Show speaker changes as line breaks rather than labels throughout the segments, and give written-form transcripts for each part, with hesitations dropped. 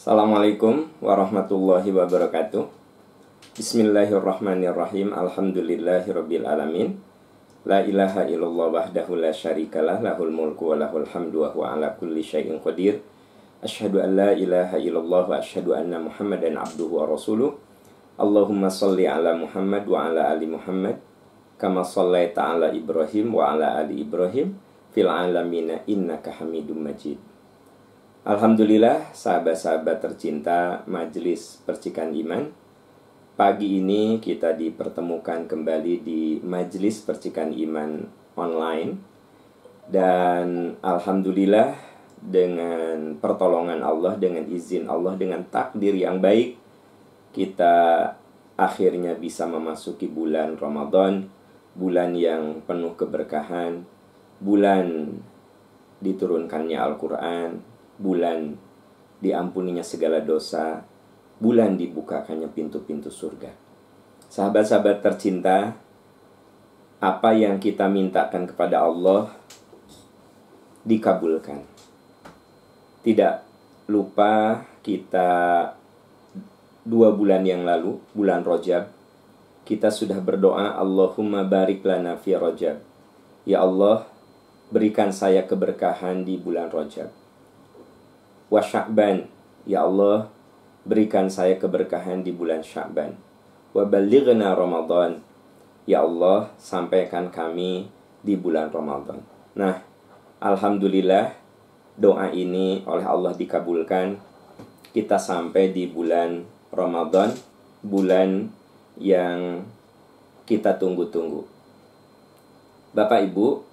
Assalamualaikum warahmatullahi wabarakatuh. Bismillahirrahmanirrahim. Alhamdulillahirabbil alamin. La ilaha illallah wahdahu la syarikalah, lahul mulku wa lahul hamdu wa huwa ala kulli syai'in qadir. Asyhadu an la ilaha illallah wa asyhadu anna Muhammadan abduhu wa rasuluh. Allahumma shalli ala Muhammad wa ala ali Muhammad kama shallaita ala Ibrahim wa ala ali Ibrahim fil alamin innaka Hamidum Majid. Alhamdulillah, sahabat-sahabat tercinta Majelis Percikan Iman. Pagi ini kita dipertemukan kembali di Majelis Percikan Iman online. Dan Alhamdulillah, dengan pertolongan Allah, dengan izin Allah, dengan takdir yang baik, kita akhirnya bisa memasuki bulan Ramadan, bulan yang penuh keberkahan, bulan diturunkannya Al-Quran, bulan diampuninya segala dosa, bulan dibukakannya pintu-pintu surga. Sahabat-sahabat tercinta, apa yang kita mintakan kepada Allah dikabulkan. Tidak lupa kita 2 bulan yang lalu, bulan Rajab, kita sudah berdoa, Allahumma barik lana fi Rajab. Ya Allah, berikan saya keberkahan di bulan Rajab. Wa Sya'ban, ya Allah, berikan saya keberkahan di bulan Sya'ban. Wa balighna Ramadan, ya Allah, sampaikan kami di bulan Ramadan. Nah, Alhamdulillah, doa ini oleh Allah dikabulkan. Kita sampai di bulan Ramadan, bulan yang kita tunggu-tunggu. Bapak Ibu,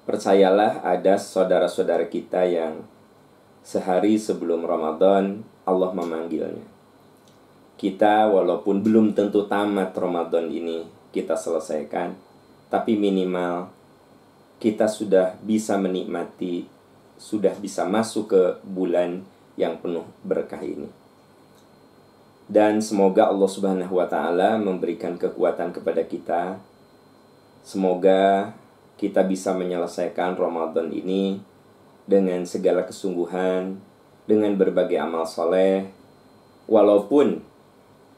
percayalah ada saudara-saudara kita yang sehari sebelum Ramadan Allah memanggilnya. Kita walaupun belum tentu tamat Ramadan ini kita selesaikan, tapi minimal kita sudah bisa menikmati, sudah bisa masuk ke bulan yang penuh berkah ini. Dan semoga Allah Subhanahu wa taala memberikan kekuatan kepada kita. Semoga kita bisa menyelesaikan Ramadan ini dengan segala kesungguhan, dengan berbagai amal soleh. Walaupun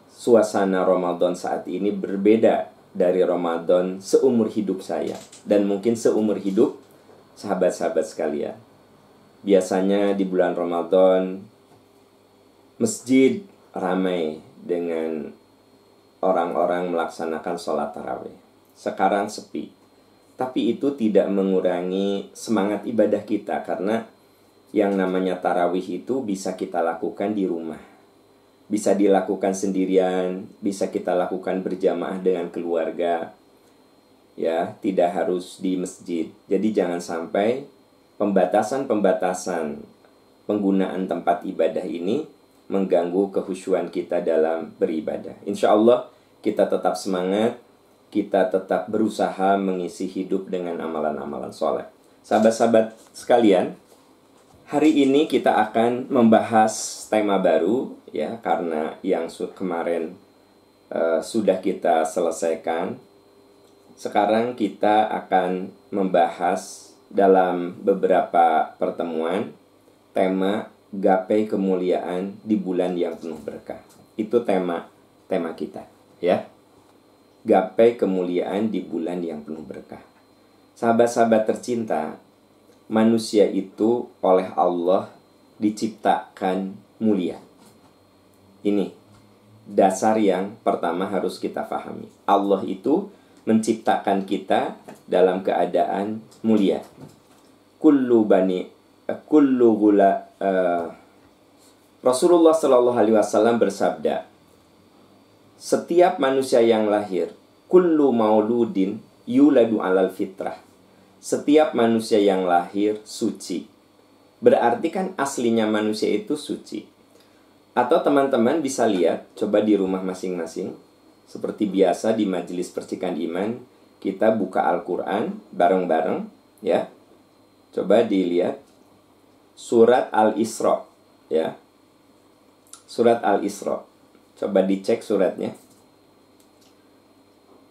suasana Ramadan saat ini berbeda dari Ramadan seumur hidup saya, dan mungkin seumur hidup sahabat-sahabat sekalian. Biasanya di bulan Ramadan masjid ramai dengan orang-orang melaksanakan sholat tarawih. Sekarang sepi. Tapi itu tidak mengurangi semangat ibadah kita, karena yang namanya tarawih itu bisa kita lakukan di rumah. Bisa dilakukan sendirian, bisa kita lakukan berjamaah dengan keluarga. Ya, tidak harus di masjid. Jadi jangan sampai pembatasan-pembatasan penggunaan tempat ibadah ini mengganggu kekhusyuan kita dalam beribadah. Insya Allah kita tetap semangat, kita tetap berusaha mengisi hidup dengan amalan-amalan soleh. Sahabat-sahabat sekalian, hari ini kita akan membahas tema baru, ya, karena yang kemarin sudah kita selesaikan. Sekarang kita akan membahas dalam beberapa pertemuan tema gapai kemuliaan di bulan yang penuh berkah. Itu tema kita, ya. Gapai kemuliaan di bulan yang penuh berkah. Sahabat-sahabat tercinta, manusia itu oleh Allah diciptakan mulia. Ini dasar yang pertama harus kita pahami. Allah itu menciptakan kita dalam keadaan mulia. Rasulullah SAW bersabda, setiap manusia yang lahir, kullu mauludin yuladu alal fitrah. Setiap manusia yang lahir suci. Berarti kan aslinya manusia itu suci. Atau teman-teman bisa lihat, coba di rumah masing-masing. Seperti biasa di Majelis Percikan Iman, kita buka Al-Quran bareng-bareng, ya. Coba dilihat surat Al-Isra, ya. Surat Al-Isra. Coba dicek suratnya.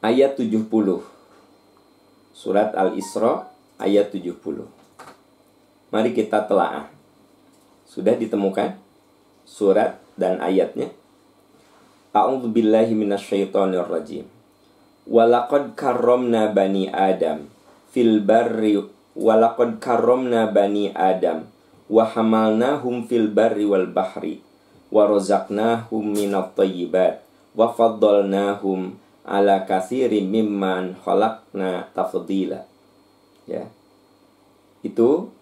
Ayat 70. Surat Al-Isra ayat 70. Mari kita telaah. Sudah ditemukan? surat dan ayatnya. A'udzubillahi minasyaitonirrajim. Walaqad karramna bani Adam fil barri walaqad karramna bani Adam wa hamalnahum fil barri wal bahri wa razaqnahum minat thayyibat wa faddalnahum ala katsirin mimman khalaqna tafdila. Ya. Itu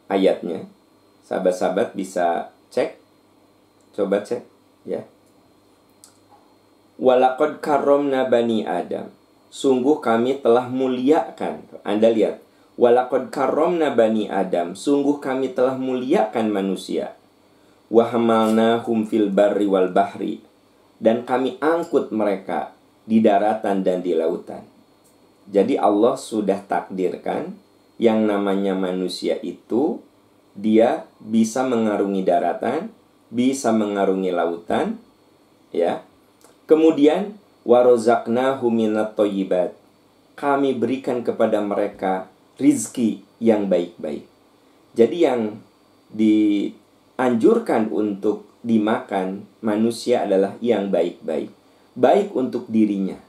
ayatnya. Sahabat-sahabat bisa cek. Coba cek, ya. Walaqad karramna bani Adam. Sungguh kami telah muliakan. Anda lihat. Walaqad karramna bani Adam. Sungguh kami telah muliakan manusia. Wa hamalnahum fil barri wal bahri. Dan kami angkut mereka di daratan dan di lautan. Jadi Allah sudah takdirkan yang namanya manusia itu dia bisa mengarungi daratan, bisa mengarungi lautan, ya. Kemudian warazaqnahu minat thayyibat. Kami berikan kepada mereka rizki yang baik-baik. Jadi yang dianjurkan untuk dimakan manusia adalah yang baik-baik. Baik untuk dirinya.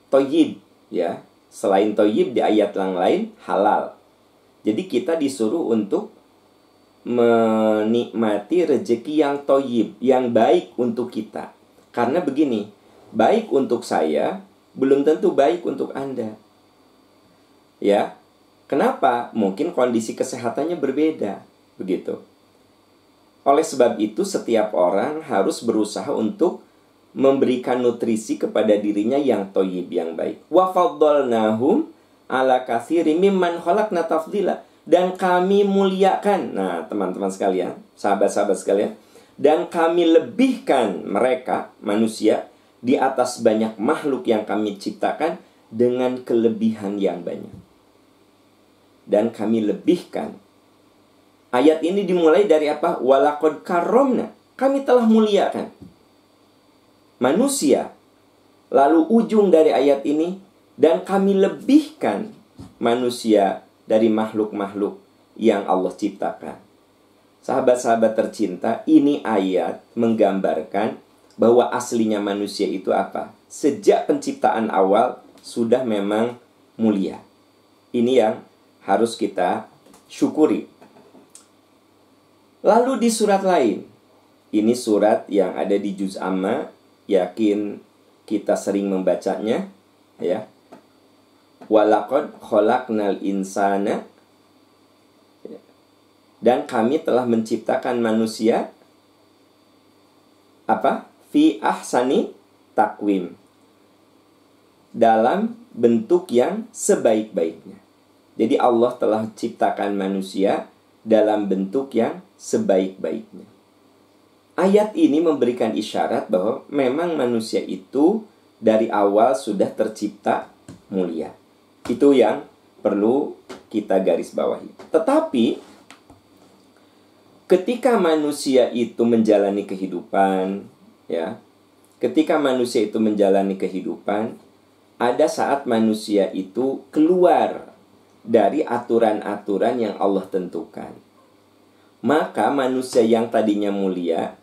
Thayyib, ya. Selain thayyib di ayat yang lain halal. Jadi kita disuruh untuk menikmati rezeki yang thayyib, yang baik untuk kita. Karena begini, baik untuk saya belum tentu baik untuk Anda. Ya. Kenapa? Mungkin kondisi kesehatannya berbeda, begitu. Oleh sebab itu setiap orang harus berusaha untuk memberikan nutrisi kepada dirinya yang thayyib, yang baik. Wa faddalnahum ala katsirin mimman khalaqna tafdila. Dan kami muliakan. Nah, teman-teman sekalian, sahabat-sahabat sekalian, dan kami lebihkan mereka, manusia, di atas banyak makhluk yang kami ciptakan dengan kelebihan yang banyak. Dan kami lebihkan. Ayat ini dimulai dari apa? Walaqad karramna. Kami telah muliakan manusia. Lalu ujung dari ayat ini, dan kami lebihkan manusia dari makhluk-makhluk yang Allah ciptakan. Sahabat-sahabat tercinta, ini ayat menggambarkan bahwa aslinya manusia itu apa? Sejak penciptaan awal sudah memang mulia. Ini yang harus kita syukuri. Lalu di surat lain, ini surat yang ada di Juz Amma, yakin kita sering membacanya, ya. Walaqad khalaqnal insana. Dan kami telah menciptakan manusia apa? Fi ahsani takwim. Dalam bentuk yang sebaik-baiknya. Jadi Allah telah ciptakan manusia dalam bentuk yang sebaik-baiknya. Ayat ini memberikan isyarat bahwa memang manusia itu dari awal sudah tercipta mulia. Itu yang perlu kita garis bawahi. Tetapi ketika manusia itu menjalani kehidupan, ya, ketika manusia itu menjalani kehidupan, ada saat manusia itu keluar dari aturan-aturan yang Allah tentukan. Maka manusia yang tadinya mulia,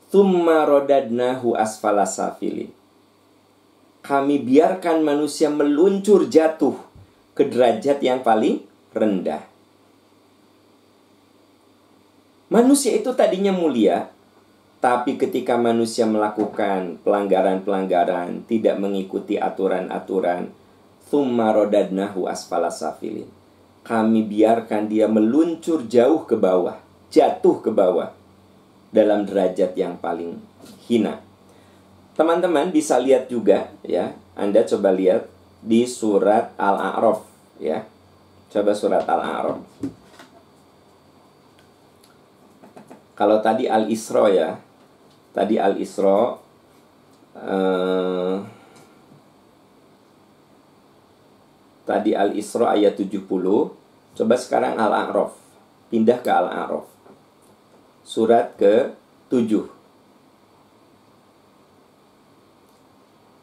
tsumma radadnahu asfala safilin. Kami biarkan manusia meluncur jatuh ke derajat yang paling rendah. Manusia itu tadinya mulia, tapi ketika manusia melakukan pelanggaran-pelanggaran, tidak mengikuti aturan-aturan, tsumma radadnahu asfala safilin. Kami biarkan dia meluncur jauh ke bawah, jatuh ke bawah, dalam derajat yang paling hina. Teman-teman bisa lihat juga, ya. Anda coba lihat di surat Al-A'raf, ya. Coba surat Al-A'raf. Kalau tadi Al-Isra, ya. Tadi Al-Isra tadi Al-Isra ayat 70. Coba sekarang Al-A'raf. Pindah ke Al-A'raf. Surat ke-7.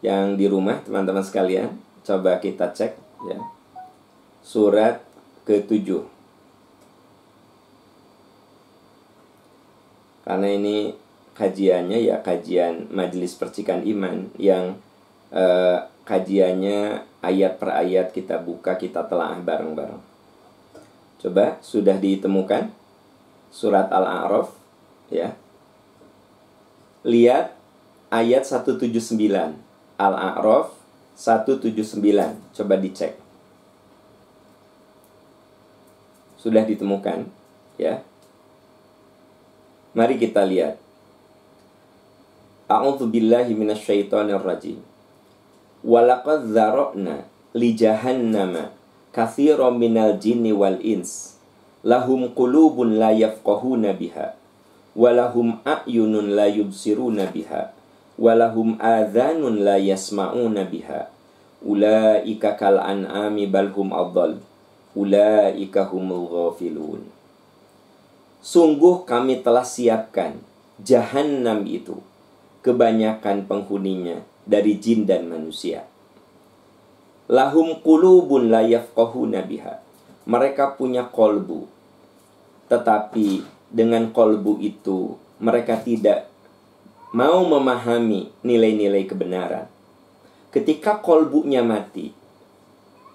Yang di rumah teman-teman sekalian, coba kita cek, ya. Surat ke-7. Karena ini kajiannya ya kajian Majelis Percikan Iman yang kajiannya ayat per ayat kita buka, kita telaah bareng-bareng. Coba, sudah ditemukan surat Al-A'raf ya. Lihat ayat 179. Al-A'raf 179. Coba dicek. Sudah ditemukan ya. Mari kita lihat. A'udzubillahi minasyaitonirrajim. Walaqad dzara'na li jahannama katsiran minal jinni wal ins. Lahum qulubun la yafqahuna biha. Walahum a'yunun la yubsiruna biha. Walahum adhanun la yasma'una biha. Ulaika kal an'ami bal hum adall. Ulaika humul ghafilun. Sungguh kami telah siapkan Jahannam itu, kebanyakan penghuninya dari jin dan manusia. Lahum qulubun la yafqahuna biha. Mereka punya kolbu, tetapi dengan kolbu itu mereka tidak mau memahami nilai-nilai kebenaran. Ketika kolbunya mati,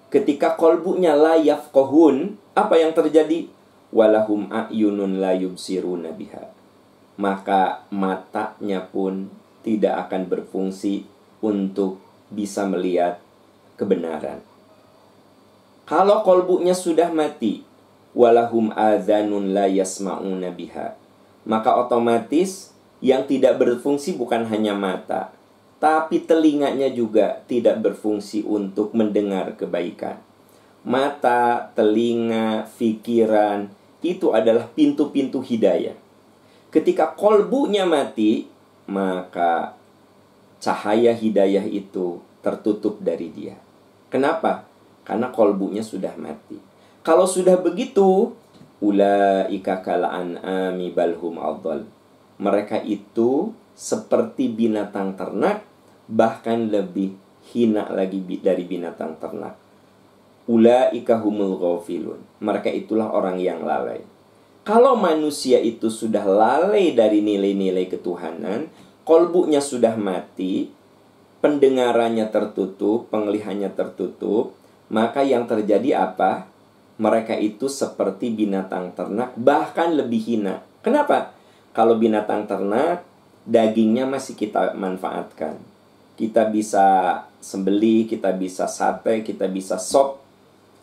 ketika kolbunya la yafqahun, apa yang terjadi? Walahum a'yunun la yubsiruna biha. Maka matanya pun tidak akan berfungsi untuk bisa melihat kebenaran. Kalau kolbunya sudah mati, walahum adzanun la yasma'una biha, maka otomatis yang tidak berfungsi bukan hanya mata, tapi telinganya juga tidak berfungsi untuk mendengar kebaikan. Mata, telinga, pikiran, itu adalah pintu-pintu hidayah. Ketika kolbunya mati, maka cahaya hidayah itu tertutup dari dia. Kenapa? Karena kolbunya sudah mati. Kalau sudah begitu, ulaika kal an'ami bal hum adall. Mereka itu seperti binatang ternak, bahkan lebih hina lagi dari binatang ternak. Ulaika humul ghafilun. Mereka itulah orang yang lalai. Kalau manusia itu sudah lalai dari nilai-nilai ketuhanan, kolbunya sudah mati, pendengarannya tertutup, pengliharannya tertutup, maka yang terjadi apa? Mereka itu seperti binatang ternak, bahkan lebih hina. Kenapa? Kalau binatang ternak, dagingnya masih kita manfaatkan. Kita bisa sembelih, kita bisa sate, kita bisa sop.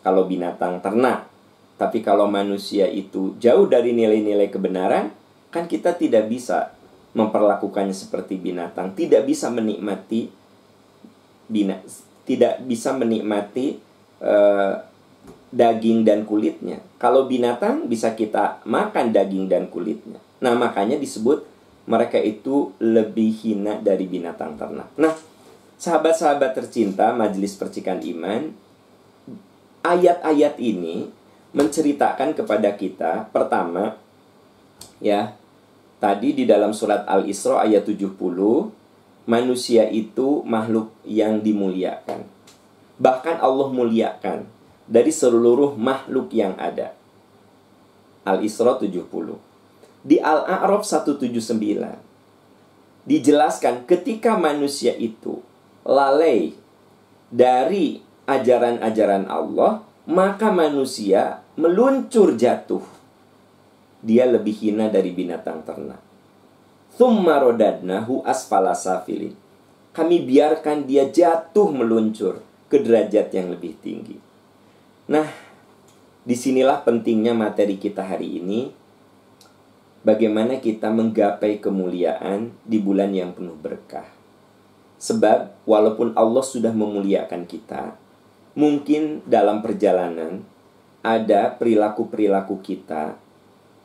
Kalau binatang ternak. Tapi kalau manusia itu jauh dari nilai-nilai kebenaran, kan kita tidak bisa memperlakukannya seperti binatang. Tidak bisa menikmati daging dan kulitnya. Kalau binatang bisa kita makan daging dan kulitnya. Nah, makanya disebut mereka itu lebih hina dari binatang ternak. Nah, sahabat-sahabat tercinta Majelis Percikan Iman, ayat-ayat ini menceritakan kepada kita, pertama, ya, tadi di dalam surat Al-Isra ayat 70, manusia itu makhluk yang dimuliakan. Bahkan Allah muliakan dari seluruh makhluk yang ada. Al-Isra 70. Di Al-A'raf 179 dijelaskan ketika manusia itu lalai dari ajaran-ajaran Allah, maka manusia meluncur jatuh. Dia lebih hina dari binatang ternak. Tsumma radadnahu asfala safilin. Kami biarkan dia jatuh meluncur ke derajat yang lebih tinggi. Nah, disinilah pentingnya materi kita hari ini. Bagaimana kita menggapai kemuliaan di bulan yang penuh berkah. Sebab walaupun Allah sudah memuliakan kita, mungkin dalam perjalanan ada perilaku-perilaku kita,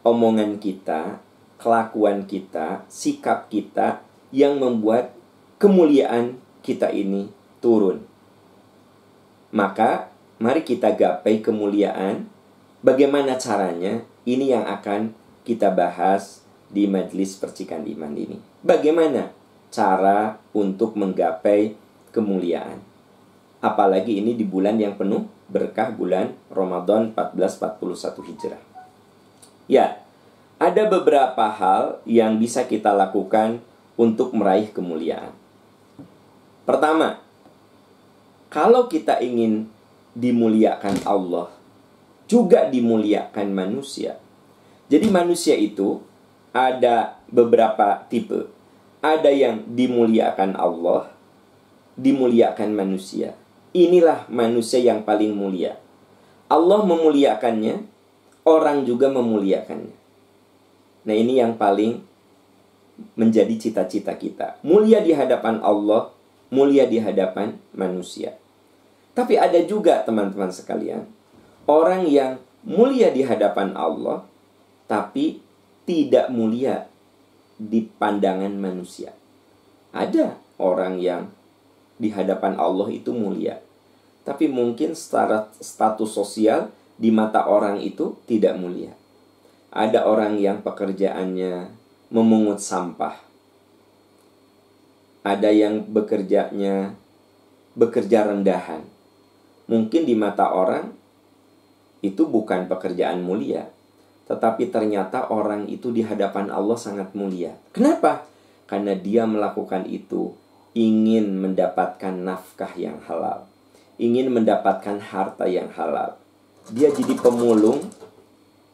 omongan kita, kelakuan kita, sikap kita yang membuat kemuliaan kita ini turun. Maka mari kita gapai kemuliaan. Bagaimana caranya? Ini yang akan kita bahas di Majelis Percikan Iman ini. Bagaimana cara untuk menggapai kemuliaan? Apalagi ini di bulan yang penuh berkah, bulan Ramadan 1441 Hijrah. Ya, ada beberapa hal yang bisa kita lakukan untuk meraih kemuliaan. Pertama, kalau kita ingin dimuliakan Allah, juga dimuliakan manusia. Jadi manusia itu ada beberapa tipe. Ada yang dimuliakan Allah, dimuliakan manusia. Inilah manusia yang paling mulia. Allah memuliakannya, orang juga memuliakannya. Nah, ini yang paling menjadi cita-cita kita. Mulia di hadapan Allah, mulia di hadapan manusia. Tapi ada juga teman-teman sekalian, orang yang mulia di hadapan Allah, tapi tidak mulia di pandangan manusia. Ada orang yang di hadapan Allah itu mulia, tapi mungkin secara status sosial di mata orang itu tidak mulia. Ada orang yang pekerjaannya memungut sampah. Ada yang bekerja rendahan. Mungkin di mata orang itu bukan pekerjaan mulia, tetapi ternyata orang itu di hadapan Allah sangat mulia. Kenapa? Karena dia melakukan itu ingin mendapatkan nafkah yang halal, ingin mendapatkan harta yang halal. Dia jadi pemulung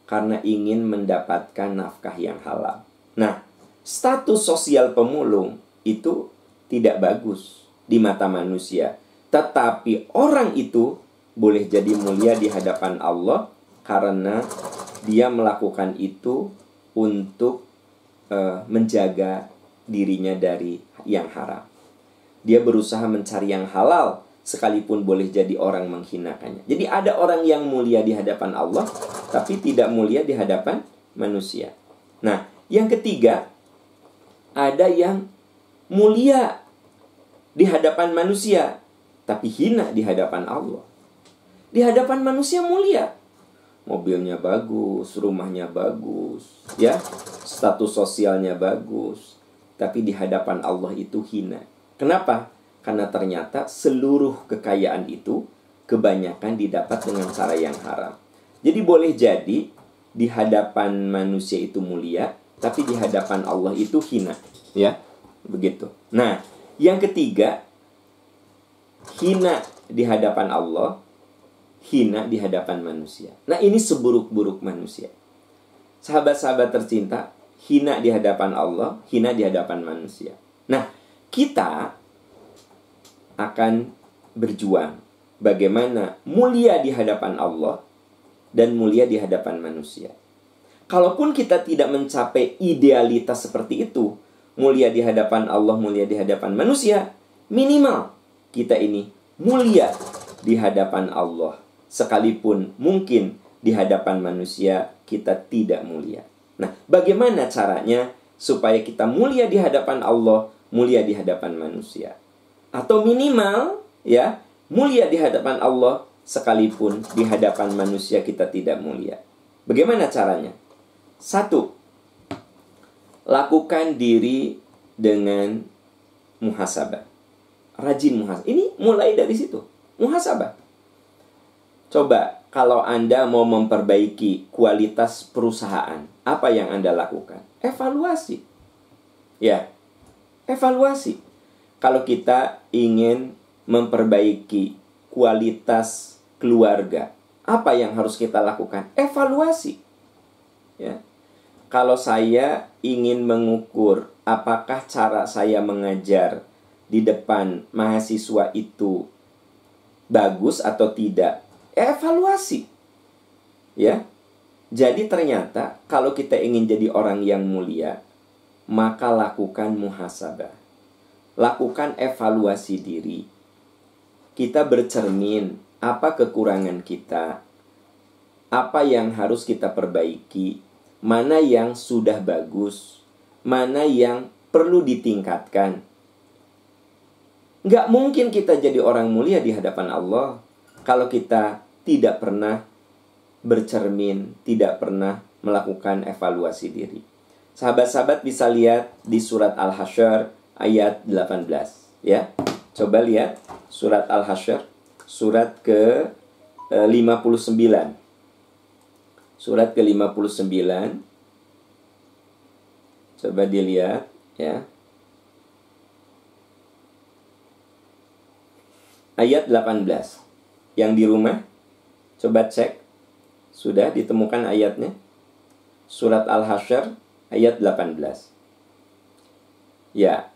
karena ingin mendapatkan nafkah yang halal. Nah, status sosial pemulung itu tidak bagus di mata manusia. Tetapi orang itu boleh jadi mulia di hadapan Allah karena dia melakukan itu untuk menjaga dirinya dari yang haram. Dia berusaha mencari yang halal, sekalipun boleh jadi orang menghinakannya. Jadi ada orang yang mulia di hadapan Allah, tapi tidak mulia di hadapan manusia. Nah, yang ketiga, ada yang mulia di hadapan manusia, tapi hina di hadapan Allah. Di hadapan manusia mulia. Mobilnya bagus, rumahnya bagus, ya, status sosialnya bagus. Tapi di hadapan Allah itu hina. Kenapa? Karena ternyata seluruh kekayaan itu kebanyakan didapat dengan cara yang haram. Jadi boleh jadi di hadapan manusia itu mulia, tapi di hadapan Allah itu hina, ya, begitu. Nah, yang ketiga, hina di hadapan Allah, hina di hadapan manusia. Nah, ini seburuk-buruk manusia. Sahabat-sahabat tercinta, hina di hadapan Allah, hina di hadapan manusia. Nah, kita akan berjuang bagaimana mulia di hadapan Allah dan mulia di hadapan manusia. Kalaupun kita tidak mencapai idealitas seperti itu, mulia di hadapan Allah, mulia di hadapan manusia, minimal kita ini mulia di hadapan Allah, sekalipun mungkin di hadapan manusia kita tidak mulia. Nah, bagaimana caranya supaya kita mulia di hadapan Allah, mulia di hadapan manusia? Atau minimal, ya, mulia di hadapan Allah, sekalipun di hadapan manusia kita tidak mulia. Bagaimana caranya? 1. Lakukan diri dengan muhasabah. Rajin muhasabah. Ini mulai dari situ. Muhasabah. Coba, kalau Anda mau memperbaiki kualitas perusahaan, apa yang Anda lakukan? Evaluasi. Ya, evaluasi. Kalau kita ingin memperbaiki kualitas keluarga, apa yang harus kita lakukan? Evaluasi. Ya. Kalau saya ingin mengukur apakah cara saya mengajar di depan mahasiswa itu bagus atau tidak, evaluasi. Ya. Jadi ternyata kalau kita ingin jadi orang yang mulia, maka lakukan muhasabah. Lakukan evaluasi diri. Kita bercermin, apa kekurangan kita, apa yang harus kita perbaiki, mana yang sudah bagus, mana yang perlu ditingkatkan. Nggak mungkin kita jadi orang mulia di hadapan Allah kalau kita tidak pernah bercermin, tidak pernah melakukan evaluasi diri. Sahabat-sahabat bisa lihat di surat Al-Hasyr ayat 18, ya. Coba lihat surat Al-Hasyr, surat ke-59. Surat ke-59 Coba dilihat ya. Ayat 18. Yang di rumah, coba cek. Sudah ditemukan ayatnya? Surat Al-Hasyr ayat 18. Ya,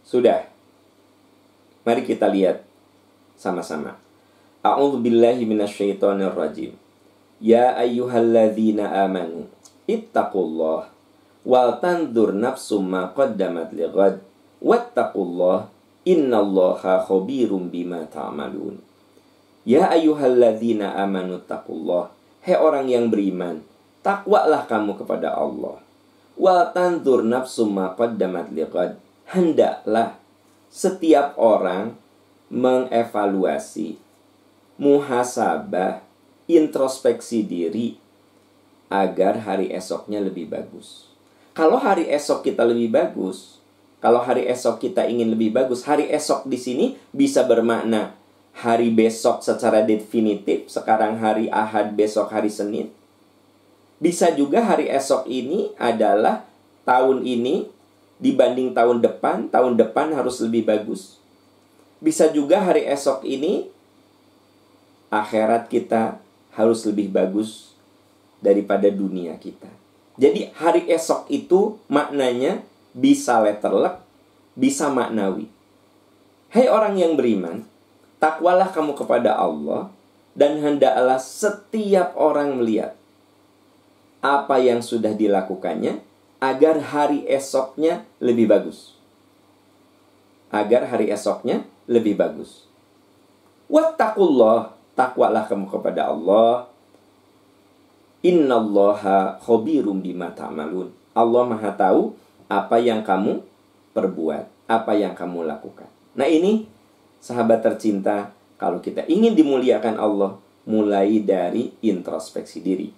sudah. Mari kita lihat sama-sama. A'udzu billahi minasyaitonir rajim. Ya ayyuhalladzina amanu ittaqullah wal tanzur nafsum ma qaddamat lighad wattaqullah innallaha khabirum bima ta'malun. Ya ayyuhalladzina amanu taqullah. Hai orang yang beriman, takwalah kamu kepada Allah. Wal tanzur nafsum ma qaddamat lighad. Hendaklah setiap orang mengevaluasi, muhasabah, introspeksi diri agar hari esoknya lebih bagus. Kalau hari esok kita lebih bagus, kalau hari esok kita ingin lebih bagus, hari esok di sini bisa bermakna hari besok secara definitif, sekarang hari Ahad, besok hari Senin. Bisa juga hari esok ini adalah tahun ini dibanding tahun depan harus lebih bagus. Bisa juga hari esok ini akhirat kita harus lebih bagus daripada dunia kita. Jadi hari esok itu maknanya bisa letterlek, bisa maknawi. Hai orang yang beriman, takwalah kamu kepada Allah, dan hendaklah setiap orang melihat apa yang sudah dilakukannya agar hari esoknya lebih bagus. Agar hari esoknya lebih bagus. Wattaqullah, takwalah kamu kepada Allah. Innallaha khabirum bima ta'malun. Allah Maha tahu apa yang kamu perbuat, apa yang kamu lakukan. Nah ini, sahabat tercinta, kalau kita ingin dimuliakan Allah, mulai dari introspeksi diri.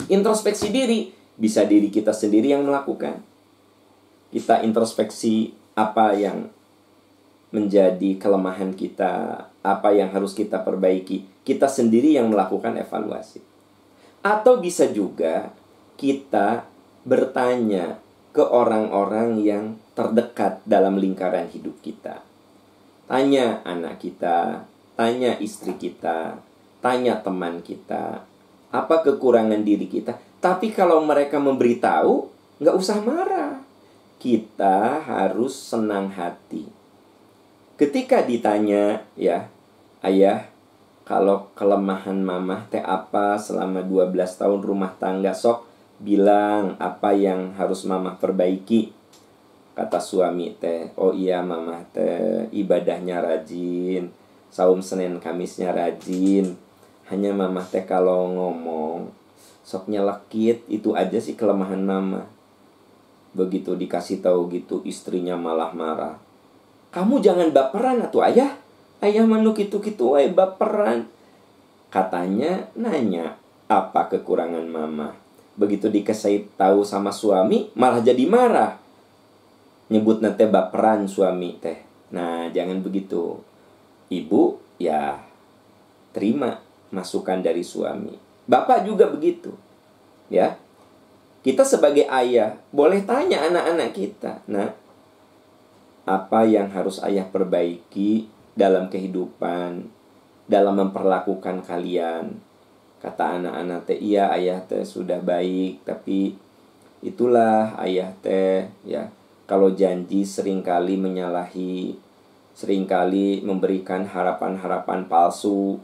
Introspeksi diri, bisa diri kita sendiri yang melakukan. Kita introspeksi apa yang menjadi kelemahan kita, apa yang harus kita perbaiki. Kita sendiri yang melakukan evaluasi. Atau bisa juga kita bertanya ke orang-orang yang terdekat dalam lingkaran hidup kita. Tanya anak kita, tanya istri kita, tanya teman kita, apa kekurangan diri kita. Tapi kalau mereka memberitahu, nggak usah marah. Kita harus senang hati. Ketika ditanya, ya, ayah, kalau kelemahan mamah teh apa selama 12 tahun rumah tangga, sok bilang apa yang harus mamah perbaiki. Kata suami teh, oh iya mamah teh ibadahnya rajin, saum Senin Kamisnya rajin. Hanya mamah teh kalau ngomong sok nyelekit, itu aja sih kelemahan mama. Begitu dikasih tahu gitu, istrinya malah marah. Kamu jangan baperan atuh ayah. Ayah manuk gitu-gitu baperan. Katanya nanya apa kekurangan mama. Begitu dikasih tahu sama suami, malah jadi marah. Nyebut nate baperan suami teh. Nah, jangan begitu. Ibu ya terima masukan dari suami. Bapak juga begitu. Ya. Kita sebagai ayah boleh tanya anak-anak kita, "Nah, apa yang harus ayah perbaiki dalam kehidupan, dalam memperlakukan kalian?" Kata anak-anak teh, "Iya ayah teh sudah baik, tapi itulah ayah teh ya, kalau janji seringkali menyalahi, seringkali memberikan harapan-harapan palsu.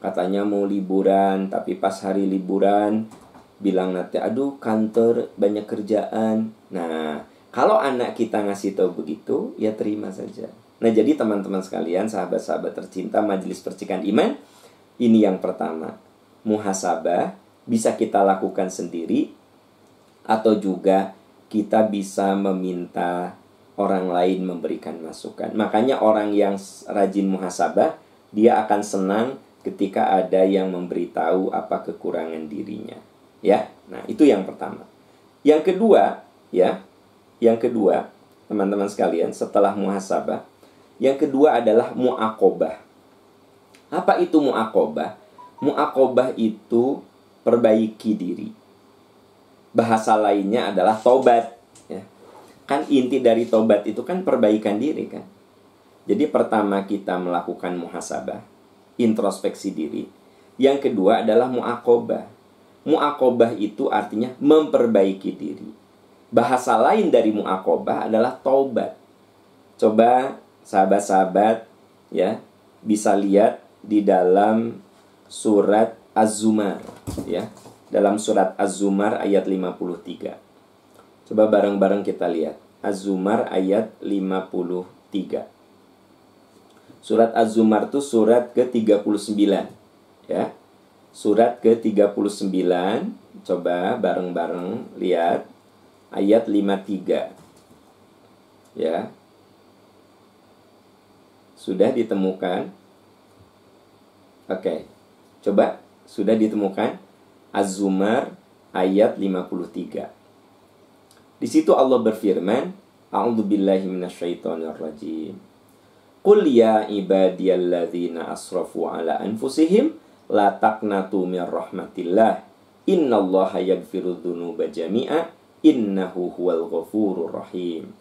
Katanya mau liburan, tapi pas hari liburan bilang nanti, aduh kantor banyak kerjaan." Nah, kalau anak kita ngasih tahu begitu, ya terima saja. Nah, jadi teman-teman sekalian, sahabat-sahabat tercinta Majelis Percikan Iman, ini yang pertama. Muhasabah bisa kita lakukan sendiri, atau juga kita bisa meminta orang lain memberikan masukan. Makanya orang yang rajin muhasabah, dia akan senang ketika ada yang memberitahu apa kekurangan dirinya. Ya, nah itu yang pertama. Yang kedua, ya, yang kedua, teman-teman sekalian, setelah muhasabah, yang kedua adalah mu'aqobah. Apa itu mu'aqobah? Mu'aqobah itu perbaiki diri. Bahasa lainnya adalah tobat. Kan inti dari tobat itu kan perbaikan diri kan. Jadi pertama kita melakukan muhasabah, introspeksi diri. Yang kedua adalah mu'aqobah. Mu'aqobah itu artinya memperbaiki diri. Bahasa lain dari mu'aqobah adalah taubat. Coba sahabat-sahabat ya bisa lihat di dalam surat Az-Zumar ya. Dalam surat Az-Zumar ayat 53. Coba bareng-bareng kita lihat. Az-Zumar ayat 53. Surat Az-Zumar itu surat ke-39 ya. Surat ke-39, coba bareng-bareng lihat ayat 53. Ya. Sudah ditemukan? Oke. Coba sudah ditemukan Az-Zumar ayat 53. Di situ Allah berfirman, A'udzubillahi minasyaitonirrajim. Qul ya ibadiyalladzina asrafu ala anfusihim la taqnatu mir rahmatillah. Innallaha yaghfiru dzunuba jami'a innahu huwal ghafurur rahim.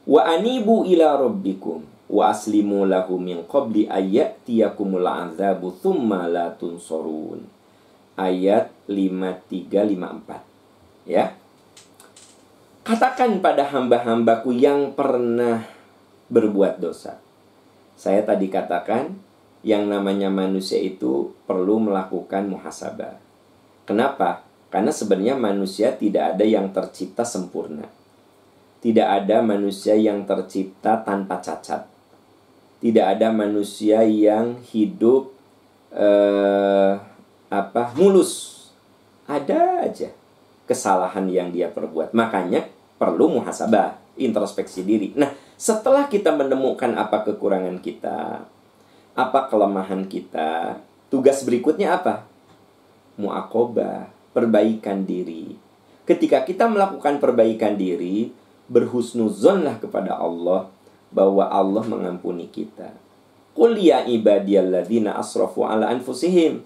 Wa anibu ila rabbikum wa aslimu lahu min qabli ayyatiyakumul adzabu tsumma la tunsurun. Ayat 53-54. Ya. Katakan pada hamba-hambaku yang pernah berbuat dosa. Saya tadi katakan yang namanya manusia itu perlu melakukan muhasabah. Kenapa? Karena sebenarnya manusia tidak ada yang tercipta sempurna. Tidak ada manusia yang tercipta tanpa cacat. Tidak ada manusia yang hidup mulus. Ada aja kesalahan yang dia perbuat. Makanya perlu muhasabah, introspeksi diri. Nah, setelah kita menemukan apa kekurangan kita, apa kelemahan kita, tugas berikutnya apa? Mu'aqobah, perbaikan diri. Ketika kita melakukan perbaikan diri, berhusnuzonlah kepada Allah bahwa Allah mengampuni kita. Qul ya ibadiyalladzina asrafu ala anfusihim.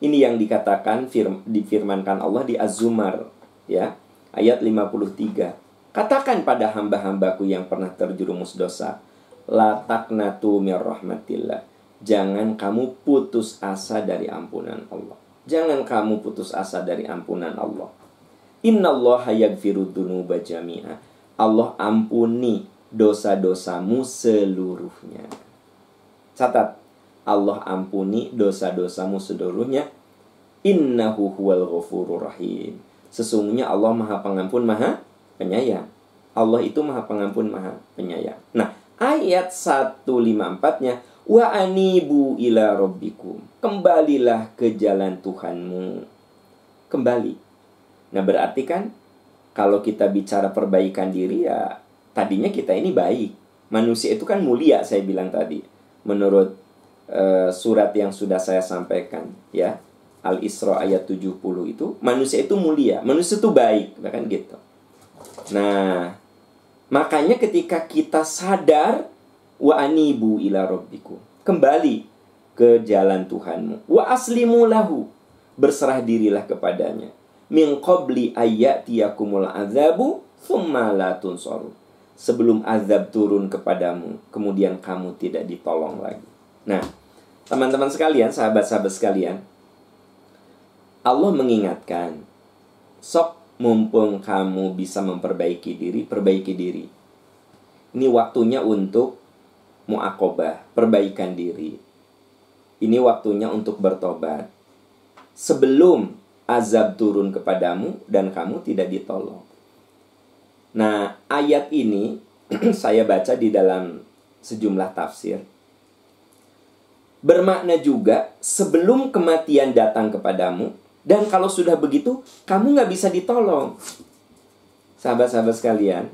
Ini yang dikatakan difirmankan Allah di Az-Zumar ya, ayat 53. Katakan pada hamba-hambaku yang pernah terjerumus dosa, la taqnatu mir rahmatillah. Jangan kamu putus asa dari ampunan Allah. Jangan kamu putus asa dari ampunan Allah. Innallaha yaghfiru dzunuba jami'a. Allah ampuni dosa-dosamu seluruhnya. Catat, Allah ampuni dosa-dosamu seluruhnya. Innahu huwal ghafurur rahim. Sesungguhnya Allah Maha Pengampun, Maha Penyayang. Allah itu Maha Pengampun, Maha Penyayang. Nah, ayat 154-nya, wa anibu ila rabbikum. Kembalilah ke jalan Tuhanmu. Kembali. Nah, berarti kan kalau kita bicara perbaikan diri ya tadinya kita ini baik. Manusia itu kan mulia, saya bilang tadi. Menurut surat yang sudah saya sampaikan ya, Al-Isra ayat 70 itu, manusia itu mulia, manusia itu baik, kan gitu. Nah, makanya ketika kita sadar, wa anibu ila rabbikum, kembali ke jalan Tuhanmu, wa aslimu lahu, berserah dirilah kepadanya, min qabli ayyatiyakumul azabu thumma la tunsaru, sebelum azab turun kepadamu, kemudian kamu tidak ditolong lagi. Nah, teman-teman sekalian, sahabat-sahabat sekalian, Allah mengingatkan, sok mumpung kamu bisa memperbaiki diri, perbaiki diri. Ini waktunya untuk mu'aqobah, perbaikan diri. Ini waktunya untuk bertobat. Sebelum azab turun kepadamu dan kamu tidak ditolong. Nah, ayat ini saya baca di dalam sejumlah tafsir. Bermakna juga sebelum kematian datang kepadamu, dan kalau sudah begitu, kamu nggak bisa ditolong. Sahabat-sahabat sekalian,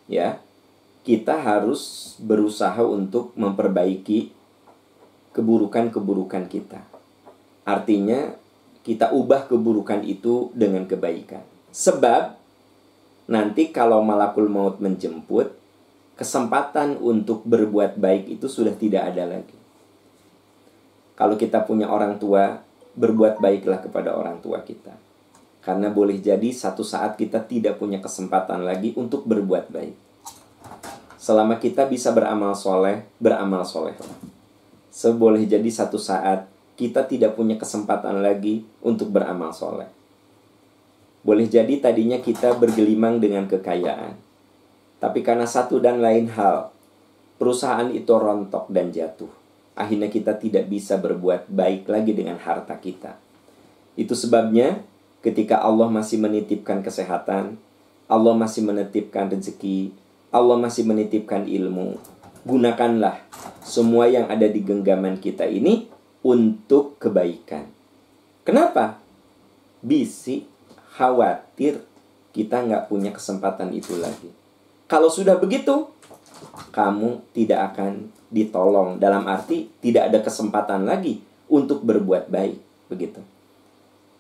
ya, kita harus berusaha untuk memperbaiki keburukan-keburukan kita. Artinya, kita ubah keburukan itu dengan kebaikan. Sebab, nanti kalau malakul maut menjemput, kesempatan untuk berbuat baik itu sudah tidak ada lagi. Kalau kita punya orang tua, berbuat baiklah kepada orang tua kita. Karena boleh jadi satu saat kita tidak punya kesempatan lagi untuk berbuat baik. Selama kita bisa beramal soleh, beramal soleh. Seboleh jadi satu saat kita tidak punya kesempatan lagi untuk beramal soleh. Boleh jadi tadinya kita bergelimang dengan kekayaan. Tapi karena satu dan lain hal, perusahaan itu rontok dan jatuh. Akhirnya kita tidak bisa berbuat baik lagi dengan harta kita. Itu sebabnya ketika Allah masih menitipkan kesehatan, Allah masih menitipkan rezeki, Allah masih menitipkan ilmu, gunakanlah semua yang ada di genggaman kita ini untuk kebaikan. Kenapa? Bisi, khawatir kita nggak punya kesempatan itu lagi. Kalau sudah begitu, kamu tidak akan ditolong. Dalam arti tidak ada kesempatan lagi untuk berbuat baik. Begitu.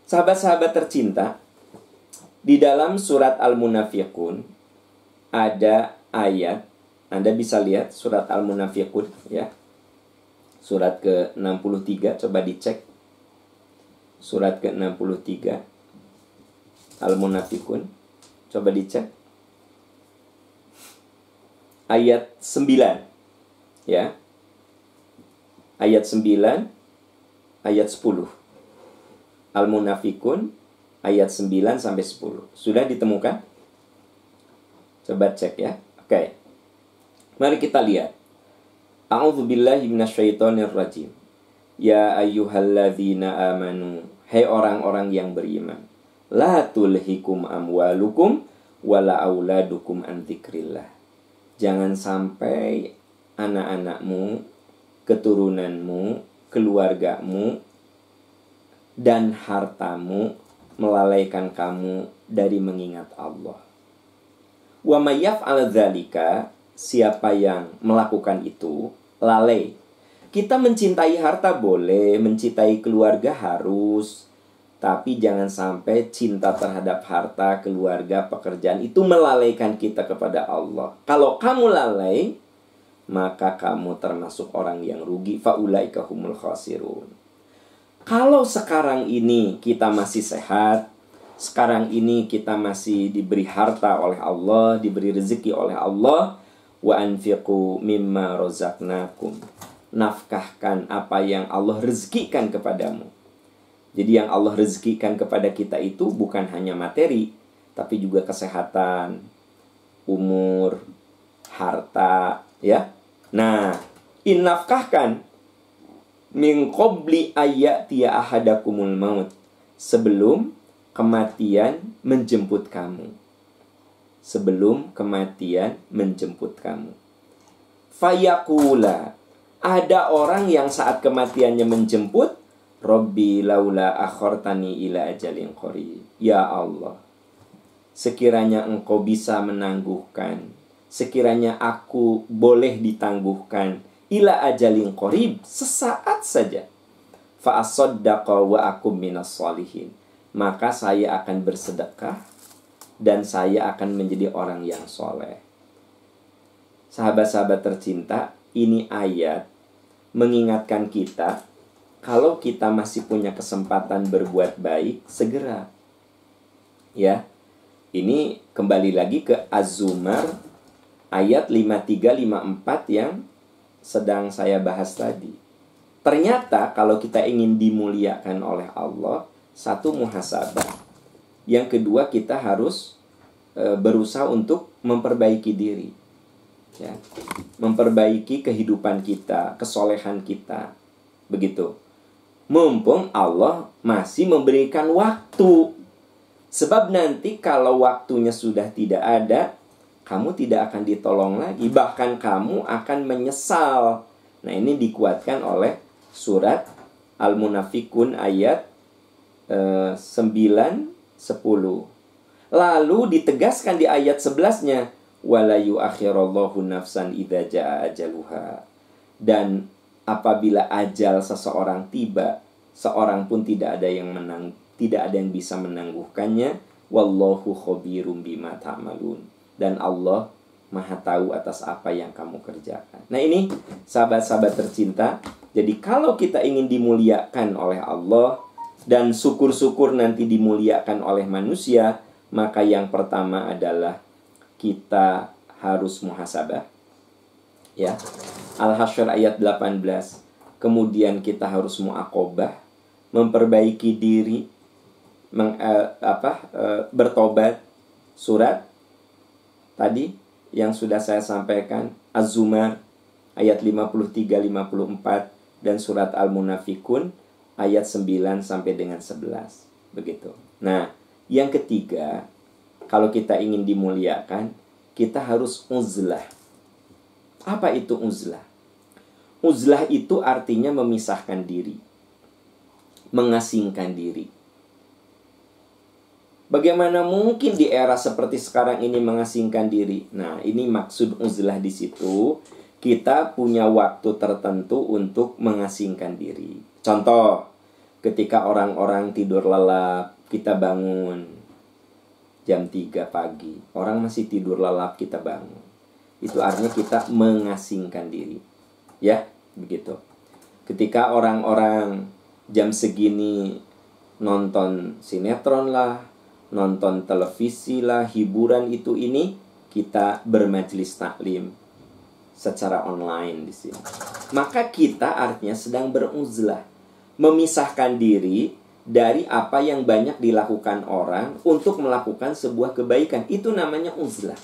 Sahabat-sahabat tercinta, di dalam surat Al-Munafiqun ada ayat, Anda bisa lihat surat Al-Munafiqun ya. Surat ke-63, coba dicek. Surat ke-63 Al-Munafiqun, coba dicek. Ayat 9 ya. Ayat 9, ayat 10. Al-Munafiqun ayat 9 sampai 10. Sudah ditemukan? Coba cek ya. Oke. Mari kita lihat. A'udzubillahi minasyaitonirrajim. Ya ayyuhalladzina amanu. Hai orang-orang yang beriman. La tulhikum amwalukum wala auladukum an dzikrillah. Jangan sampai anak-anakmu, keturunanmu, keluargamu, dan hartamu melalaikan kamu dari mengingat Allah. Wa may yaf'al dzalika, siapa yang melakukan itu, lalai. Kita mencintai harta boleh, mencintai keluarga harus, tapi jangan sampai cinta terhadap harta, keluarga, pekerjaan itu melalaikan kita kepada Allah. Kalau kamu lalai, maka kamu termasuk orang yang rugi. Faulaika humul khasirun. Kalau sekarang ini kita masih sehat, sekarang ini kita masih diberi harta oleh Allah, diberi rezeki oleh Allah, wa anfiqu mimma razaqnakum. Nafkahkan apa yang Allah rezekikan kepadamu. Jadi yang Allah rezekikan kepada kita itu bukan hanya materi, tapi juga kesehatan, umur, harta, ya. Nah, innafkahkan min qabli ayyatiya ahadakumul maut. Sebelum kematian menjemput kamu. Sebelum kematian menjemput kamu. Fayaqula, ada orang yang saat kematiannya menjemput, Rabbi laula akhartani ila ajalin qarib. Ya Allah, sekiranya engkau bisa menangguhkan, sekiranya aku boleh ditangguhkan, ila ajalin qarib, sesaat saja, fa asaddaqa wa akum minas sholihin, maka saya akan bersedekah dan saya akan menjadi orang yang soleh. Sahabat-sahabat tercinta, ini ayat mengingatkan kita, kalau kita masih punya kesempatan berbuat baik, segera. Ya, ini kembali lagi ke Az-Zumar ayat 53-54 yang sedang saya bahas tadi. Ternyata kalau kita ingin dimuliakan oleh Allah, satu, muhasabah. Yang kedua, kita harus berusaha untuk memperbaiki diri. Ya. Memperbaiki kehidupan kita, kesolehan kita. Begitu. Mumpung Allah masih memberikan waktu. Sebab nanti kalau waktunya sudah tidak ada, kamu tidak akan ditolong lagi. Bahkan kamu akan menyesal. Nah, ini dikuatkan oleh surat Al-Munafiqun ayat 9-10. Lalu ditegaskan di ayat 11-nya, wala yu'akhirallahu nafsan idza jaa ajaluha. Dan apabila ajal seseorang tiba, seorang pun tidak ada yang bisa menangguhkannya. Wallahu khabirum bima ta'malun. Dan Allah Maha tahu atas apa yang kamu kerjakan. Nah, ini sahabat-sahabat tercinta. Jadi kalau kita ingin dimuliakan oleh Allah, dan syukur-syukur nanti dimuliakan oleh manusia, maka yang pertama adalah kita harus muhasabah. Ya. Al-Hasyr ayat 18. Kemudian kita harus muaqabah, memperbaiki diri, bertobat. Surat tadi yang sudah saya sampaikan, Az-Zumar ayat 53-54, dan surat Al-Munafikun ayat 9 sampai dengan 11. Begitu. Nah, yang ketiga, kalau kita ingin dimuliakan, kita harus uzlah. Apa itu uzlah? Uzlah itu artinya memisahkan diri, mengasingkan diri. Bagaimana mungkin di era seperti sekarang ini mengasingkan diri? Nah, ini maksud uzlah di situ. Kita punya waktu tertentu untuk mengasingkan diri. Contoh, ketika orang-orang tidur lelap, kita bangun jam 3 pagi. Orang masih tidur lelap, kita bangun. Itu artinya kita mengasingkan diri. Ya, begitu. Ketika orang-orang jam segini nonton sinetron lah, nonton televisi lah, hiburan itu ini, kita bermajelis taklim secara online di sini. Maka kita artinya sedang beruzlah, memisahkan diri dari apa yang banyak dilakukan orang untuk melakukan sebuah kebaikan. Itu namanya uzlah.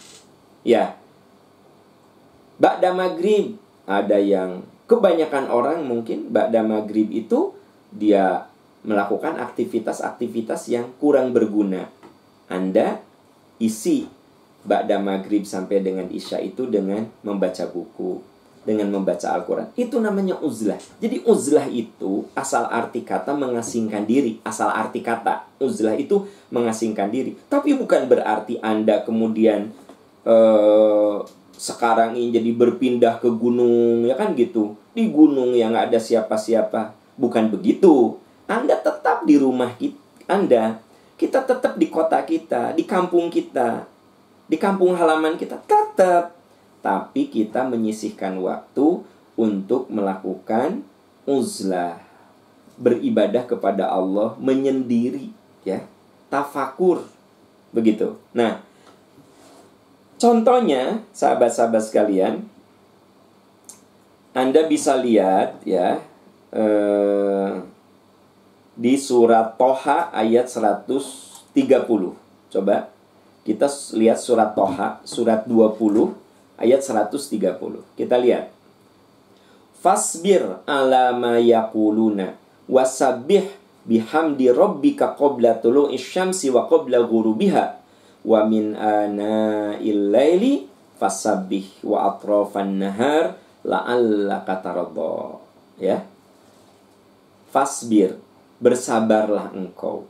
Ya. Ba'da maghrib, ada yang kebanyakan orang mungkin ba'da maghrib itu dia melakukan aktivitas-aktivitas yang kurang berguna. Anda isi ba'da maghrib sampai dengan isya itu dengan membaca buku, dengan membaca Al-Quran. Itu namanya uzlah. Jadi uzlah itu asal arti kata mengasingkan diri. Asal arti kata uzlah itu mengasingkan diri. Tapi bukan berarti Anda kemudian sekarang ini jadi berpindah ke gunung, ya kan gitu. Di gunung yang gak ada siapa-siapa. Bukan begitu. Anda tetap di rumah Anda. Kita tetap di kota kita, di kampung kita, di kampung halaman kita, tetap. Tapi kita menyisihkan waktu untuk melakukan uzlah, beribadah kepada Allah, menyendiri, ya, tafakur, begitu. Nah, contohnya, sahabat-sahabat sekalian, Anda bisa lihat, ya, di surat Toha ayat 130. Coba kita lihat surat Toha, surat 20 ayat 130. Kita lihat. Fasbir ala ma yaquluna wasabbih bihamdi rabbika qabla tulu'is syamsi wa qabla ghurubiha wa min ana'il laili fasabbih wa atrafan nahar la'allaka taradha. Ya. Fasbir, bersabarlah engkau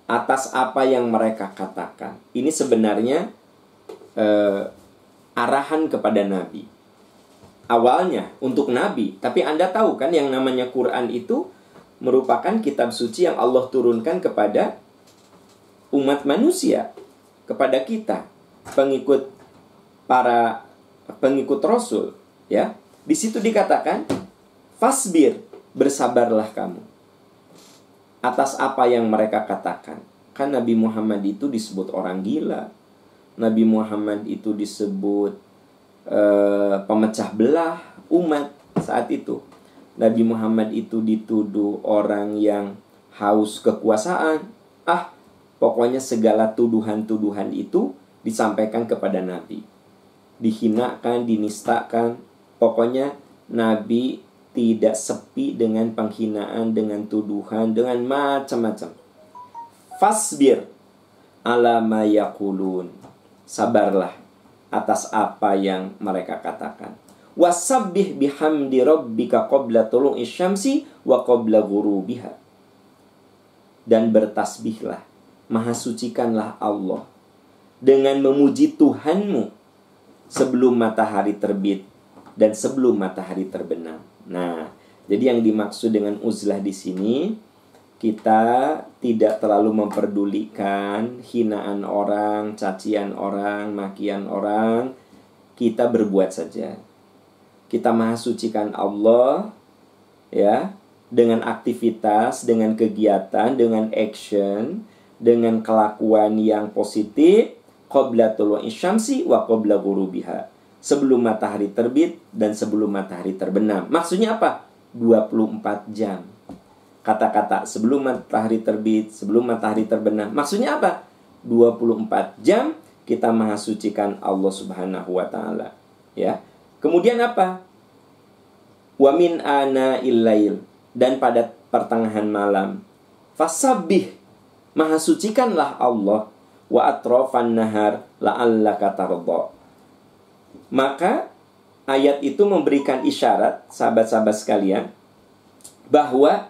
atas apa yang mereka katakan. Ini sebenarnya arahan kepada Nabi. Awalnya untuk Nabi, tapi Anda tahu kan yang namanya Quran itu merupakan kitab suci yang Allah turunkan kepada umat manusia, kepada kita, pengikut Rasul, ya. Di situ dikatakan, fasbir, bersabarlah kamu atas apa yang mereka katakan. Kan Nabi Muhammad itu disebut orang gila. Nabi Muhammad itu disebut pemecah belah umat saat itu. Nabi Muhammad itu dituduh orang yang haus kekuasaan. Pokoknya segala tuduhan-tuduhan itu disampaikan kepada Nabi. Dihinakan, dinistakan. Pokoknya Nabi tidak sepi dengan penghinaan, dengan tuduhan, dengan macam-macam. Fasbir ala ma yaqulun. Sabarlah atas apa yang mereka katakan. Wasabbih bihamdi rabbika qabla tulu'is syamsi wa qabla ghurubiha. Dan bertasbihlah, maha sucikanlah Allah dengan memuji Tuhanmu sebelum matahari terbit dan sebelum matahari terbenam. Nah, jadi yang dimaksud dengan uzlah di sini, kita tidak terlalu memperdulikan hinaan orang, cacian orang, makian orang. Kita berbuat saja. Kita maha sucikan Allah, ya, dengan aktivitas, dengan kegiatan, dengan action, dengan kelakuan yang positif, qabla tulu'i syamsi wa qabla ghurubiha. Sebelum matahari terbit dan sebelum matahari terbenam. Maksudnya apa? 24 jam. Kata-kata sebelum matahari terbit, sebelum matahari terbenam. Maksudnya apa? 24 jam kita maha sucikan Allah Subhanahu wa taala. Ya. Kemudian apa? Wa min ana illail, dan pada pertengahan malam. Fasabbih, maha sucikanlah Allah, wa atrafan nahar la'allaka tardha. Maka ayat itu memberikan isyarat, sahabat-sahabat sekalian, bahwa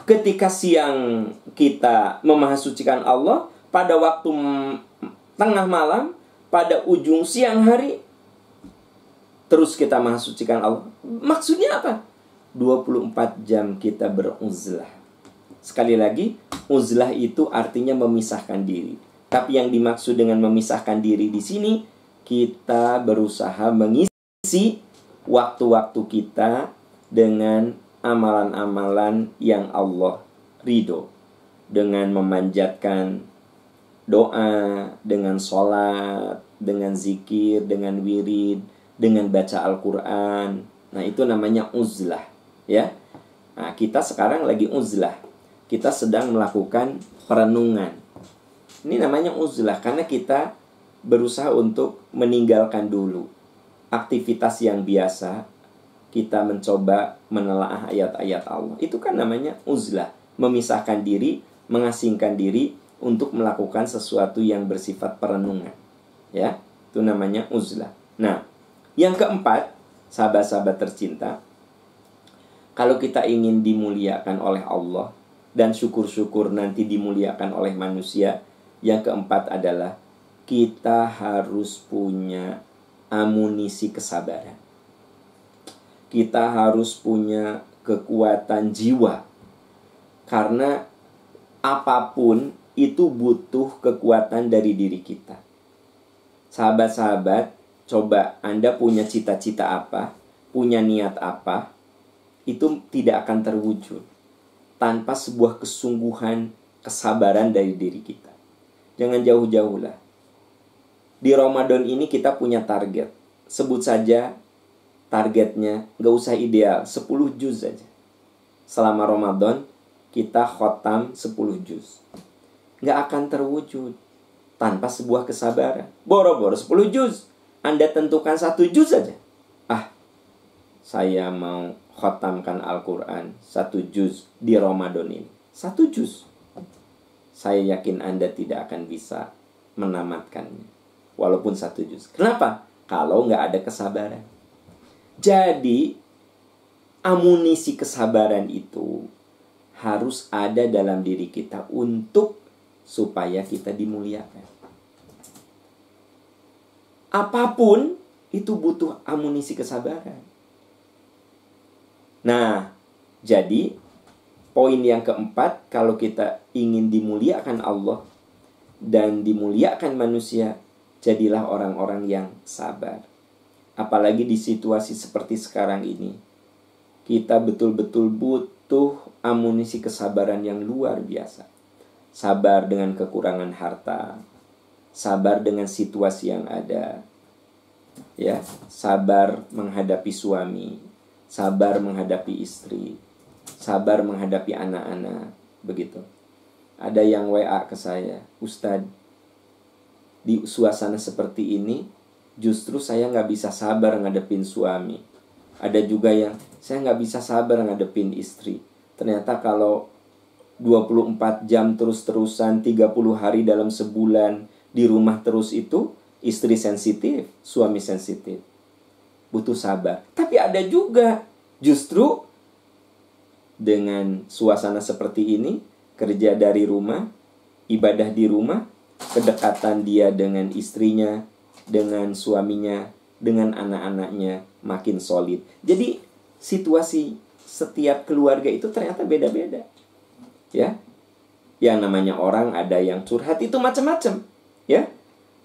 ketika siang kita memahasucikan Allah, pada waktu tengah malam, pada ujung siang hari, terus kita mahasucikan Allah. Maksudnya apa? 24 jam kita beruzlah. Sekali lagi, uzlah itu artinya memisahkan diri. Tapi yang dimaksud dengan memisahkan diri di sini, kita berusaha mengisi waktu-waktu kita dengan amalan-amalan yang Allah ridho. Dengan memanjatkan doa, dengan sholat, dengan zikir, dengan wirid, dengan baca Al-Quran. Nah, itu namanya uzlah, ya. Nah, kita sekarang lagi uzlah. Kita sedang melakukan perenungan. Ini namanya uzlah karena kita berusaha untuk meninggalkan dulu aktivitas yang biasa. Kita mencoba menelaah ayat-ayat Allah. Itu kan namanya uzlah, memisahkan diri, mengasingkan diri untuk melakukan sesuatu yang bersifat perenungan. Ya, itu namanya uzlah. Nah, yang keempat, sahabat-sahabat tercinta, kalau kita ingin dimuliakan oleh Allah dan syukur-syukur nanti dimuliakan oleh manusia, yang keempat adalah kita harus punya amunisi kesabaran. Kita harus punya kekuatan jiwa. Karena apapun itu butuh kekuatan dari diri kita. Sahabat-sahabat, coba Anda punya cita-cita apa, punya niat apa, itu tidak akan terwujud tanpa sebuah kesungguhan, kesabaran dari diri kita. Jangan jauh-jauh lah. Di Ramadan ini kita punya target. Sebut saja targetnya, gak usah ideal, 10 juz saja. Selama Ramadan kita khotam 10 juz. Gak akan terwujud tanpa sebuah kesabaran. Boro-boro 10 juz, Anda tentukan 1 juz saja. Saya mau khotamkan Al-Quran 1 juz di Ramadan ini. 1 juz. Saya yakin Anda tidak akan bisa menamatkannya. Walaupun 1 juz. Kenapa? Kalau nggak ada kesabaran. Jadi, amunisi kesabaran itu harus ada dalam diri kita untuk supaya kita dimuliakan. Apapun itu butuh amunisi kesabaran. Nah, jadi poin yang keempat, kalau kita ingin dimuliakan Allah dan dimuliakan manusia, jadilah orang-orang yang sabar. Apalagi di situasi seperti sekarang ini, kita betul-betul butuh amunisi kesabaran yang luar biasa. Sabar dengan kekurangan harta, sabar dengan situasi yang ada, ya, sabar menghadapi suami, sabar menghadapi istri, sabar menghadapi anak-anak, begitu. Ada yang WA ke saya, Ustadz, di suasana seperti ini, justru saya nggak bisa sabar ngadepin suami. Ada juga yang, saya nggak bisa sabar ngadepin istri. Ternyata kalau 24 jam terus-terusan, 30 hari dalam sebulan, di rumah terus itu, istri sensitif, suami sensitif. Butuh sabar. Tapi ada juga, justru dengan suasana seperti ini, kerja dari rumah, ibadah di rumah, kedekatan dia dengan istrinya, dengan suaminya, dengan anak-anaknya makin solid. Jadi situasi setiap keluarga itu ternyata beda-beda. Ya. Yang namanya orang, ada yang curhat itu macam-macam, ya.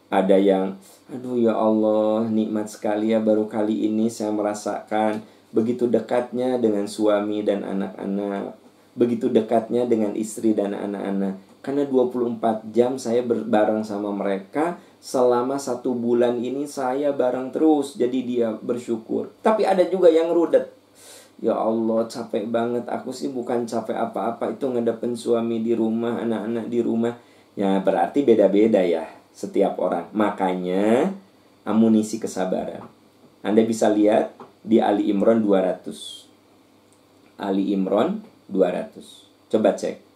Ada yang, aduh ya Allah, nikmat sekali ya, baru kali ini saya merasakan begitu dekatnya dengan suami dan anak-anak, begitu dekatnya dengan istri dan anak-anak. Karena 24 jam saya bareng sama mereka, selama 1 bulan ini saya bareng terus. Jadi dia bersyukur. Tapi ada juga yang rudet. Ya Allah, capek banget. Aku sih bukan capek apa-apa, itu ngadepin suami di rumah, anak-anak di rumah. Ya berarti beda-beda ya setiap orang. Makanya amunisi kesabaran. Anda bisa lihat di Ali Imran 200. Ali Imran 200. Coba cek.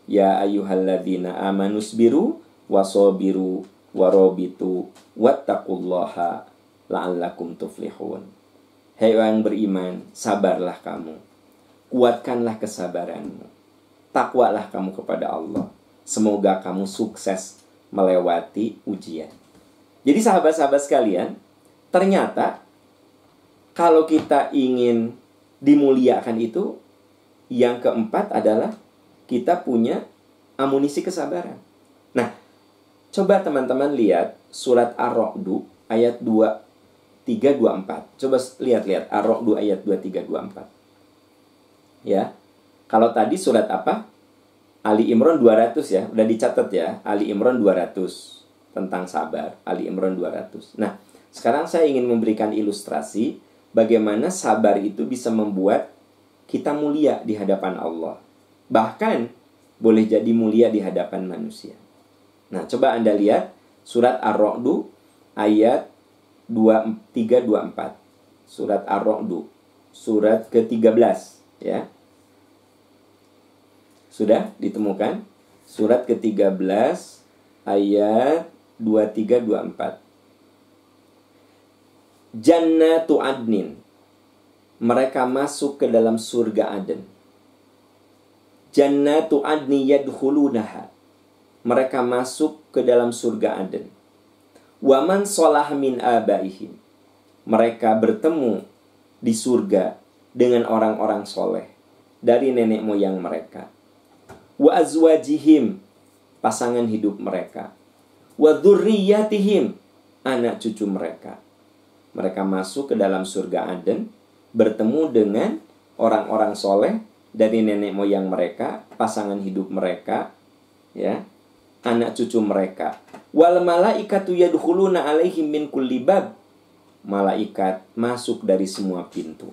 Ya ayyuhalladzina amanusbiru wasobiru warobitu wattaqullaha la'allakum tuflihun. Hei orang beriman, sabarlah kamu. Kuatkanlah kesabaranmu. Takwalah kamu kepada Allah. Semoga kamu sukses melewati ujian. Jadi sahabat-sahabat sekalian, ternyata kalau kita ingin dimuliakan itu, yang keempat adalah kita punya amunisi kesabaran. Nah, coba teman-teman lihat surat Ar-Ra'd ayat 23-24. Coba lihat Ar-Ra'd ayat 23-24. Ya. Kalau tadi surat apa? Ali Imran 200 ya, udah dicatat ya. Ali Imran 200 tentang sabar. Ali Imran 200. Nah, sekarang saya ingin memberikan ilustrasi bagaimana sabar itu bisa membuat kita mulia di hadapan Allah. Bahkan boleh jadi mulia di hadapan manusia. Nah, coba Anda lihat surat Ar-Ra'd ayat 23-24. Surat Ar-Ra'd, surat ke-13 ya. Sudah ditemukan? Surat ke-13 ayat 23-24. Jannatu adnin. Mereka masuk ke dalam surga Aden. Jannatu adni yadkhulunaha. Mereka masuk ke dalam surga Aden. Wa man shalah min abaihim. Mereka bertemu di surga dengan orang-orang soleh dari nenek moyang mereka. Wa azwajihim, pasangan hidup mereka. Wa dzurriyyatihim, anak cucu mereka. Mereka masuk ke dalam surga Aden, bertemu dengan orang-orang soleh dari nenek moyang mereka, pasangan hidup mereka, ya, anak cucu mereka. Wal malaikatu yadkhuluna alaihim min kulli bab. Malaikat masuk dari semua pintu.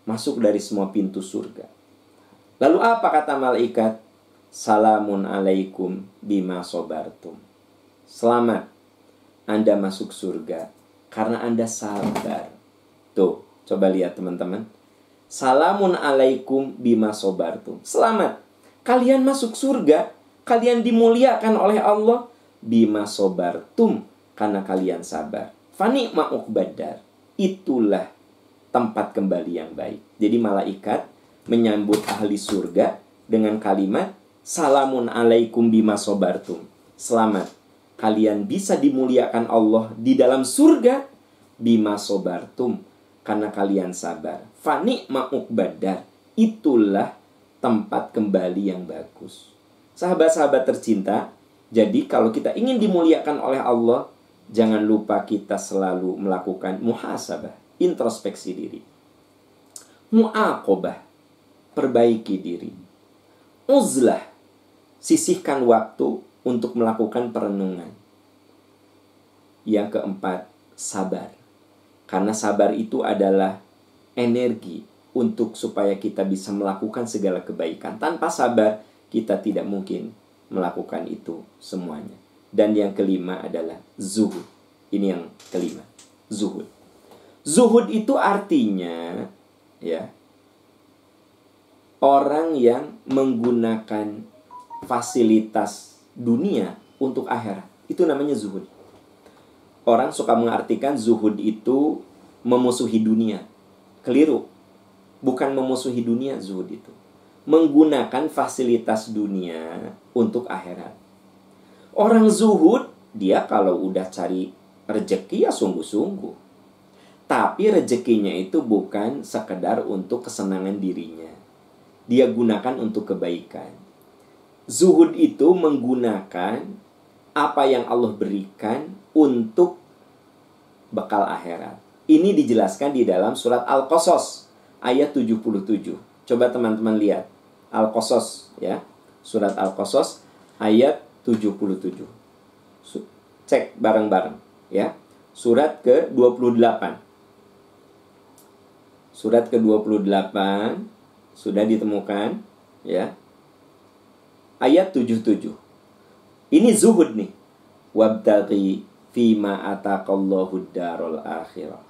Masuk dari semua pintu surga. Lalu apa kata malaikat? Salamun alaikum bima sobartum. Selamat, Anda masuk surga karena Anda sabar. Tuh, coba lihat teman-teman. Salamun alaikum bima sobartum. Selamat, kalian masuk surga, kalian dimuliakan oleh Allah bima sobartum, karena kalian sabar. Fani ma'uqbadar. Itulah tempat kembali yang baik. Jadi malaikat menyambut ahli surga dengan kalimat salamun alaikum bima sobartum. Selamat, kalian bisa dimuliakan Allah di dalam surga bima sobartum, karena kalian sabar. Fani ma'uqbadar. Itulah tempat kembali yang bagus. Sahabat-sahabat tercinta, jadi kalau kita ingin dimuliakan oleh Allah, jangan lupa kita selalu melakukan muhasabah, introspeksi diri. Mu'aqobah, perbaiki diri. Uzlah, sisihkan waktu untuk melakukan perenungan. Yang keempat, sabar. Karena sabar itu adalah energi untuk supaya kita bisa melakukan segala kebaikan. Tanpa sabar, kita tidak mungkin melakukan itu semuanya. Dan yang kelima adalah zuhud. Ini yang kelima, zuhud. Zuhud itu artinya ya, orang yang menggunakan fasilitas dunia untuk akhirat. Itu namanya zuhud. Orang suka mengartikan zuhud itu memusuhi dunia. Keliru. Bukan memusuhi dunia zuhud itu. Menggunakan fasilitas dunia untuk akhirat. Orang zuhud, dia kalau udah cari rezeki ya sungguh-sungguh. Tapi rezekinya itu bukan sekedar untuk kesenangan dirinya. Dia gunakan untuk kebaikan. Zuhud itu menggunakan apa yang Allah berikan untuk bekal akhirat. Ini dijelaskan di dalam surat Al-Qasas ayat 77. Coba teman-teman lihat. Al-Qasas ya. Surat Al-Qasas ayat 77. Cek bareng-bareng ya. Surat ke-28. Surat ke-28 sudah ditemukan ya. Ayat 77. Ini zuhud nih. Wabtaghi fima ataqallahu darul akhirah.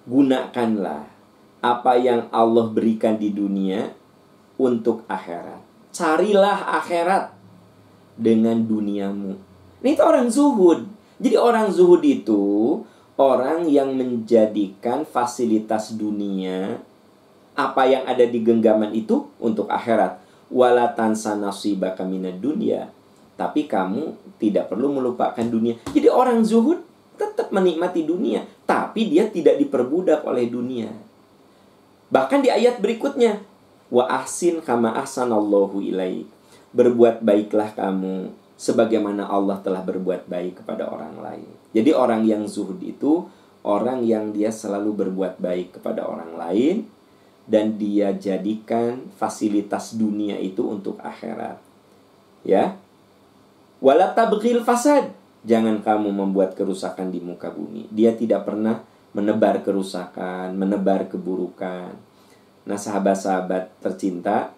Gunakanlah apa yang Allah berikan di dunia untuk akhirat. Carilah akhirat dengan duniamu. Ini itu orang zuhud. Jadi orang zuhud itu orang yang menjadikan fasilitas dunia, apa yang ada di genggaman itu untuk akhirat. Wala tansa nasibaka minad dunya. Tapi kamu tidak perlu melupakan dunia. Jadi orang zuhud tetap menikmati dunia, tapi dia tidak diperbudak oleh dunia. Bahkan di ayat berikutnya, wa ahsin kama ahsanallahu ilaik. Berbuat baiklah kamu sebagaimana Allah telah berbuat baik kepada orang lain. Jadi orang yang zuhud itu orang yang dia selalu berbuat baik kepada orang lain, dan dia jadikan fasilitas dunia itu untuk akhirat. Ya. Wala tabghil fasad. Jangan kamu membuat kerusakan di muka bumi. Dia tidak pernah menebar kerusakan, menebar keburukan. Nah, sahabat-sahabat tercinta,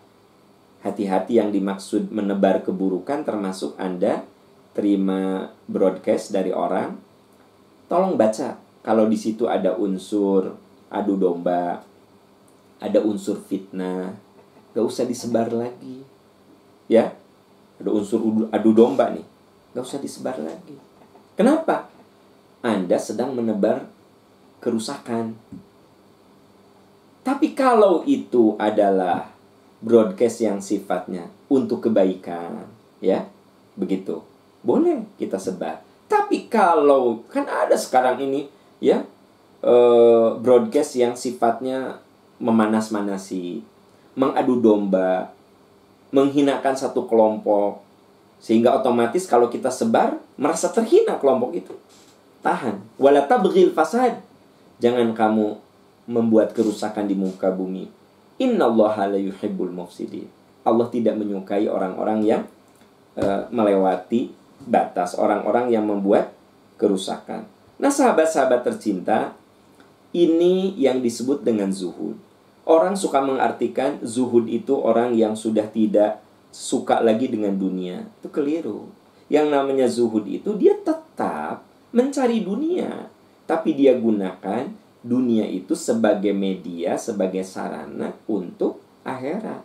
hati-hati yang dimaksud menebar keburukan, termasuk Anda terima broadcast dari orang. Tolong baca. Kalau di situ ada unsur adu domba, ada unsur fitnah, gak usah disebar lagi. Ya, ada unsur adu domba nih, gak usah disebar lagi. Kenapa? Anda sedang menebar kerusakan. Tapi kalau itu adalah broadcast yang sifatnya untuk kebaikan, ya, begitu, boleh kita sebar. Tapi kalau kan ada sekarang ini, ya, broadcast yang sifatnya memanas-manasi, mengadu domba, menghinakan satu kelompok, sehingga otomatis kalau kita sebar merasa terhina kelompok itu. Tahan. Wala tabghil fasad. Jangan kamu membuat kerusakan di muka bumi. Innallaha la yuhibbul mufsidin. Allah tidak menyukai orang-orang yang melewati batas, orang-orang yang membuat kerusakan. Nah, sahabat-sahabat tercinta, ini yang disebut dengan zuhud. Orang suka mengartikan zuhud itu orang yang sudah tidak suka lagi dengan dunia. Itu keliru. Yang namanya zuhud itu dia tetap mencari dunia, tapi dia gunakan dunia itu sebagai media, sebagai sarana untuk akhirat.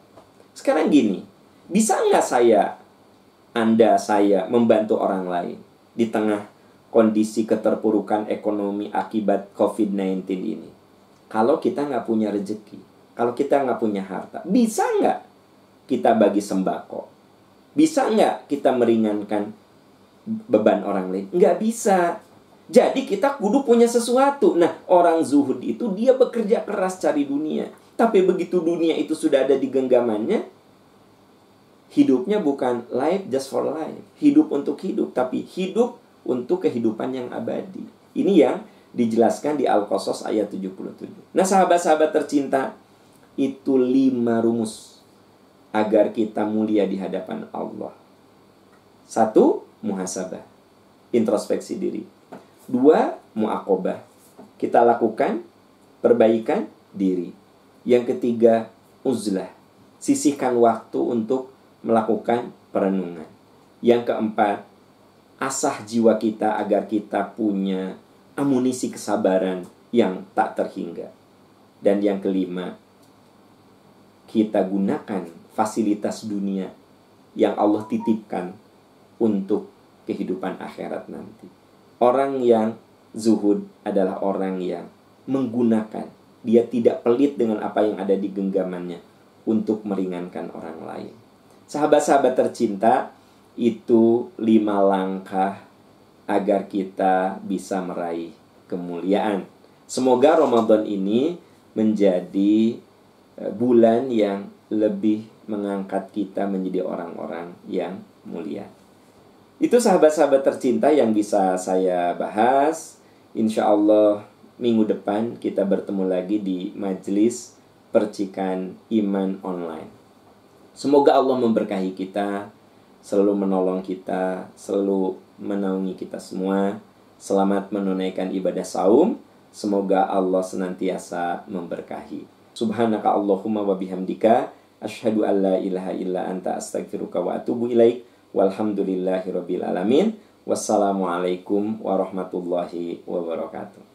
Sekarang gini, bisa nggak saya membantu orang lain di tengah kondisi keterpurukan ekonomi akibat COVID-19 ini? Kalau kita nggak punya rezeki, kalau kita nggak punya harta, bisa nggak kita bagi sembako? Bisa nggak kita meringankan beban orang lain? Nggak bisa. Jadi kita kudu punya sesuatu. Nah, orang zuhud itu dia bekerja keras cari dunia. Tapi begitu dunia itu sudah ada di genggamannya, hidupnya bukan life just for life, hidup untuk hidup, tapi hidup untuk kehidupan yang abadi. Ini yang dijelaskan di Al-Qasas ayat 77. Nah, sahabat-sahabat tercinta, itu 5 rumus agar kita mulia di hadapan Allah. 1, muhasabah, introspeksi diri. 2, muaqabah, kita lakukan perbaikan diri. Yang ketiga, uzlah, sisihkan waktu untuk melakukan perenungan. Yang keempat, asah jiwa kita agar kita punya amunisi kesabaran yang tak terhingga. Dan yang kelima, kita gunakan fasilitas dunia yang Allah titipkan untuk kehidupan akhirat nanti. Orang yang zuhud adalah orang yang menggunakan, dia tidak pelit dengan apa yang ada di genggamannya untuk meringankan orang lain. Sahabat-sahabat tercinta, itu 5 langkah agar kita bisa meraih kemuliaan. Semoga Ramadan ini menjadi bulan yang lebih mengangkat kita menjadi orang-orang yang mulia. Itu sahabat-sahabat tercinta yang bisa saya bahas. Insya Allah minggu depan kita bertemu lagi di majelis percikan iman online. Semoga Allah memberkahi kita, selalu menolong kita, selalu menaungi kita semua. Selamat menunaikan ibadah saum. Semoga Allah senantiasa memberkahi. Subhanaka Allahumma wa bihamdika asyhadu an la ilaha illa anta astaghfiruka wa atubu ilaik. Walhamdulillahi rabbil alamin. Wassalamualaikum warahmatullahi wabarakatuh.